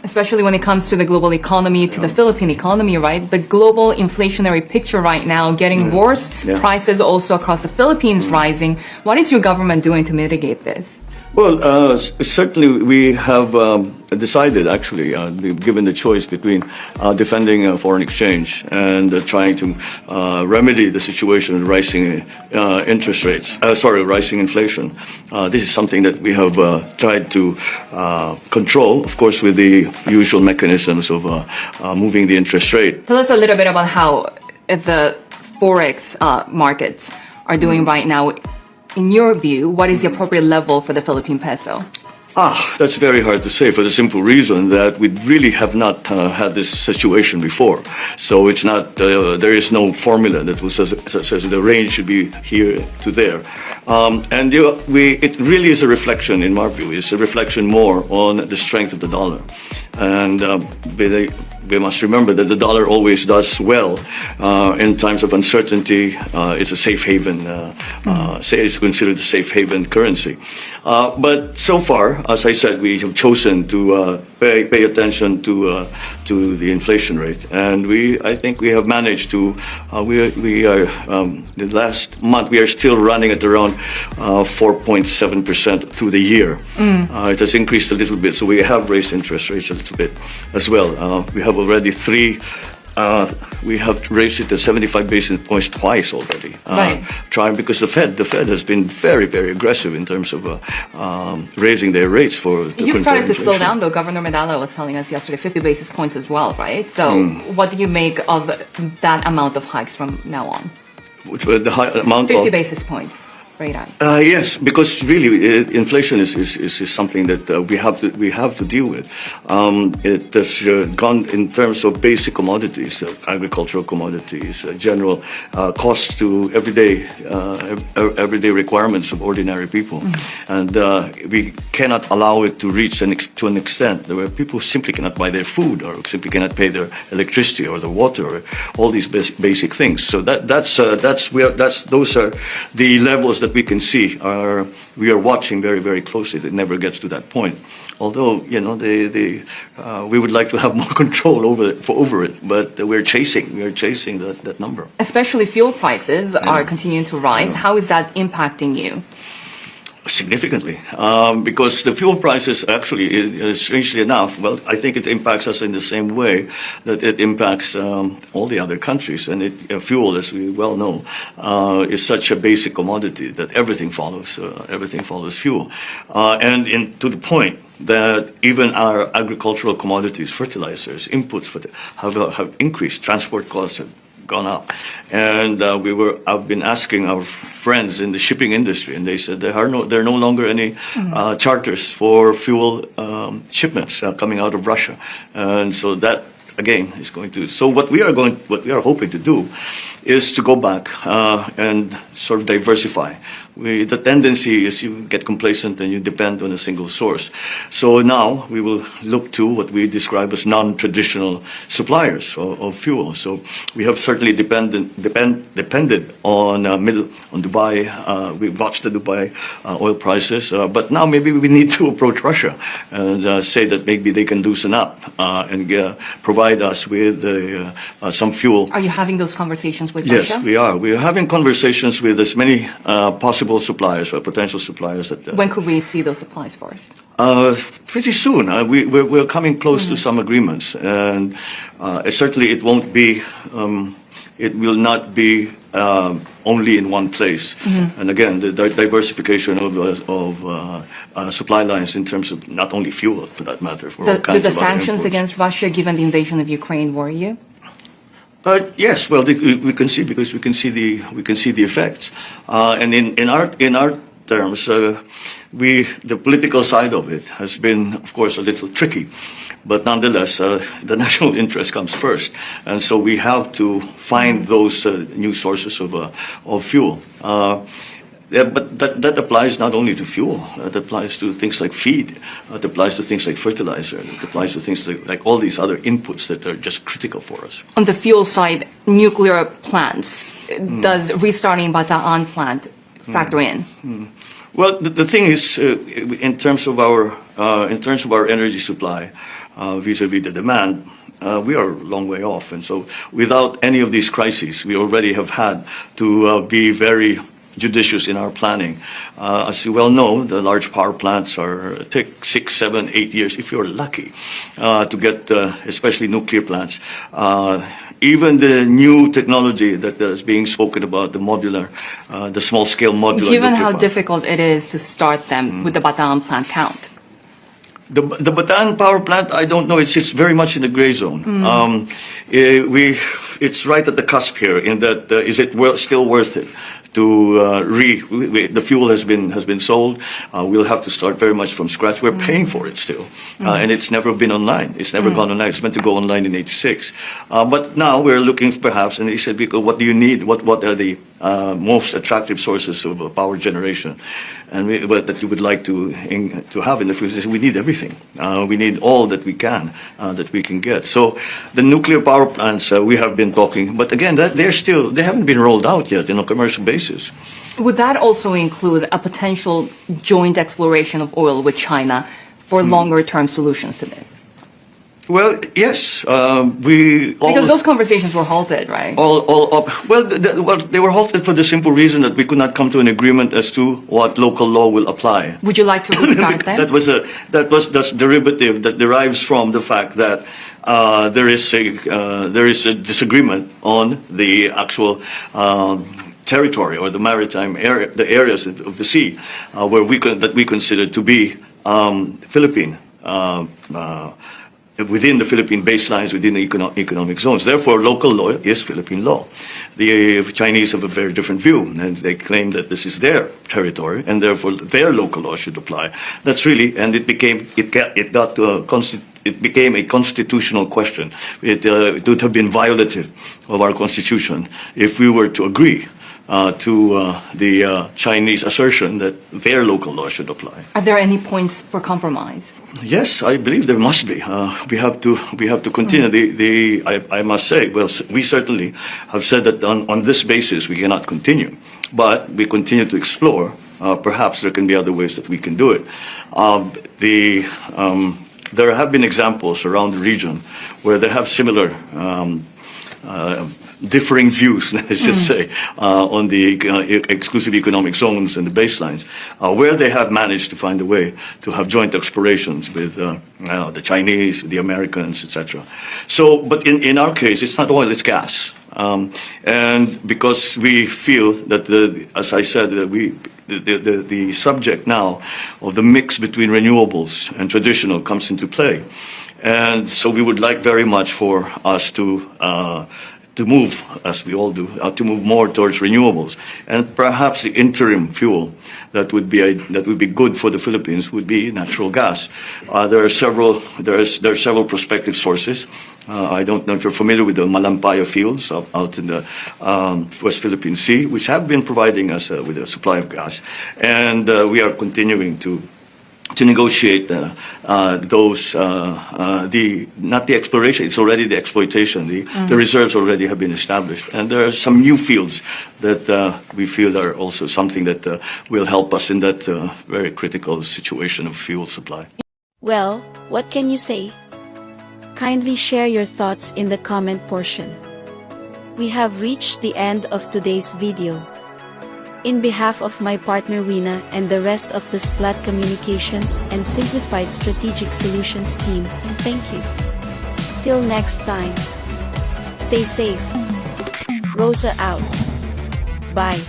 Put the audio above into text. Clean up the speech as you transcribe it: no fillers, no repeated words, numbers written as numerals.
Especially when it comes to the global economy, to the Philippine economy, right? The global inflationary picture right now getting worse, prices also across the Philippines rising. What is your government doing to mitigate this? Well, certainly we have decided, actually, given the choice between defending foreign exchange and trying to remedy the situation of rising interest rates, rising inflation. This is something that we have tried to control, of course, with the usual mechanisms of moving the interest rate. Tell us a little bit about how the Forex markets are doing right now. In your view, what is the appropriate level for the Philippine peso? That's very hard to say for the simple reason that we really have not had this situation before. So it's not, there is no formula that says the range should be here to there. It really is a reflection, in my view, it's a reflection more on the strength of the dollar. And we must remember that the dollar always does well in times of uncertainty. It's a safe haven, it's considered a safe haven currency. But so far, as I said, we have chosen to pay attention to the inflation rate, and I think we have managed to. We are the last month we are still running at around 4.7% through the year. It has increased a little bit, so we have raised interest rates a little bit as well. We have already we have raised it to 75 basis points twice already. Trying because the Fed has been very, very aggressive in terms of raising their rates for. You started to slow down, though. Governor Medalla was telling us yesterday 50 basis points as well, right? So, what do you make of that amount of hikes from now on? The high amount 50 basis points. Yes, because really, inflation is something that we have to deal with. It has gone in terms of basic commodities, agricultural commodities, general costs to everyday requirements of ordinary people, and we cannot allow it to reach to an extent where people simply cannot buy their food or simply cannot pay their electricity or the water or all these basic things. So those are the levels that we can see we are watching very, very closely. It never gets to that point. Although, we would like to have more control over it, but we're chasing that number. Especially fuel prices are continuing to rise. How is that impacting you? Significantly, because the fuel prices actually, strangely enough, well, I think it impacts us in the same way that it impacts all the other countries. And fuel, as we well know, is such a basic commodity that everything follows fuel, and to the point that even our agricultural commodities, fertilizers, inputs have increased. Transport costs have gone up, and I've been asking our friends in the shipping industry, and they said there are no longer any charters for fuel shipments coming out of Russia, and so that again is going to. So what we are hoping to do is to go back and sort of diversify. The tendency is you get complacent and you depend on a single source. So now we will look to what we describe as non-traditional suppliers of fuel. So we have certainly depended on Dubai. We watched the Dubai oil prices, but now maybe we need to approach Russia and say that maybe they can loosen up and provide us with some fuel. Are you having those conversations with Russia? Yes, we are. We are having conversations with as many possible suppliers or potential suppliers. When could we see those supplies first? Pretty soon. We're coming close to some agreements, and certainly it won't be. It will not be only in one place. And again, the diversification of supply lines in terms of not only fuel, for that matter. Do the sanctions against Russia, given the invasion of Ukraine, worry you? Yes, well, we can see because we can see the effects, and in our terms, the political side of it has been, of course, a little tricky, but nonetheless, the national interest comes first, and so we have to find those new sources of fuel. But that applies not only to fuel. That applies to things like feed. It applies to things like fertilizer. It applies to things like all these other inputs that are just critical for us. On the fuel side, nuclear plants, does restarting Bataan plant factor in? Well, the thing is, in terms of our energy supply, vis-a-vis the demand, we are a long way off. And so without any of these crises, we already have had to be very judicious in our planning. As you well know, the large power plants take 6, 7, 8 years, if you're lucky, to get, especially nuclear plants. Even the new technology that is being spoken about, the modular, the small-scale modular. Given how power. difficult it is to start them with the Bataan plant count. The Bataan power plant, I don't know. It's very much in the gray zone. It's right at the cusp here. In that, is it still worth it? The fuel has been sold. We'll have to start very much from scratch. We're paying for it still, and it's never been online. It's never gone online. It's meant to go online in '86, but now we're looking perhaps. And he said, "Because what do you need? What are the most attractive sources of power generation, and that you would like to have in the future?" We need everything. We need all that we can get. So the nuclear power plants we have been talking, but again, they haven't been rolled out yet in a commercial basis. Would that also include a potential joint exploration of oil with China for longer-term solutions to this? Well, yes. Because those conversations were halted, right? They were halted for the simple reason that we could not come to an agreement as to what local law will apply. Would you like to restart them? That's derivative that derives from the fact that there is a disagreement on the actual territory or the maritime area, the areas of the sea that we consider to be Philippine. Within the Philippine baselines, within the economic zones. Therefore, local law is Philippine law. The Chinese have a very different view, and they claim that this is their territory, and therefore their local law should apply. That's really, and it became a constitutional question. It would have been violative of our constitution if we were to agree to the Chinese assertion that their local law should apply. Are there any points for compromise? Yes, I believe there must be. We have to continue. I must say, well, we certainly have said that on this basis we cannot continue, but we continue to explore. Perhaps there can be other ways that we can do it. There have been examples around the region where they have similar differing views, let's just say, on the exclusive economic zones and the baselines, where they have managed to find a way to have joint explorations with the Chinese, the Americans, etc. So, but in our case, it's not oil, it's gas. And because we feel that, as I said, the subject now of the mix between renewables and traditional comes into play. And so we would like very much for us to move, as we all do, to move more towards renewables, and perhaps the interim fuel that would be good for the Philippines would be natural gas. There are several prospective sources. I don't know if you're familiar with the Malampaya fields out in the West Philippine Sea, which have been providing us with a supply of gas, and we are continuing to negotiate not the exploration, it's already the exploitation. The reserves already have been established. And there are some new fields that we feel are also something that will help us in that very critical situation of fuel supply. Well, what can you say? Kindly share your thoughts in the comment portion. We have reached the end of today's video. In behalf of my partner Rina and the rest of the Splat Communications and Simplified Strategic Solutions team, thank you. Till next time. Stay safe. Rosa out. Bye.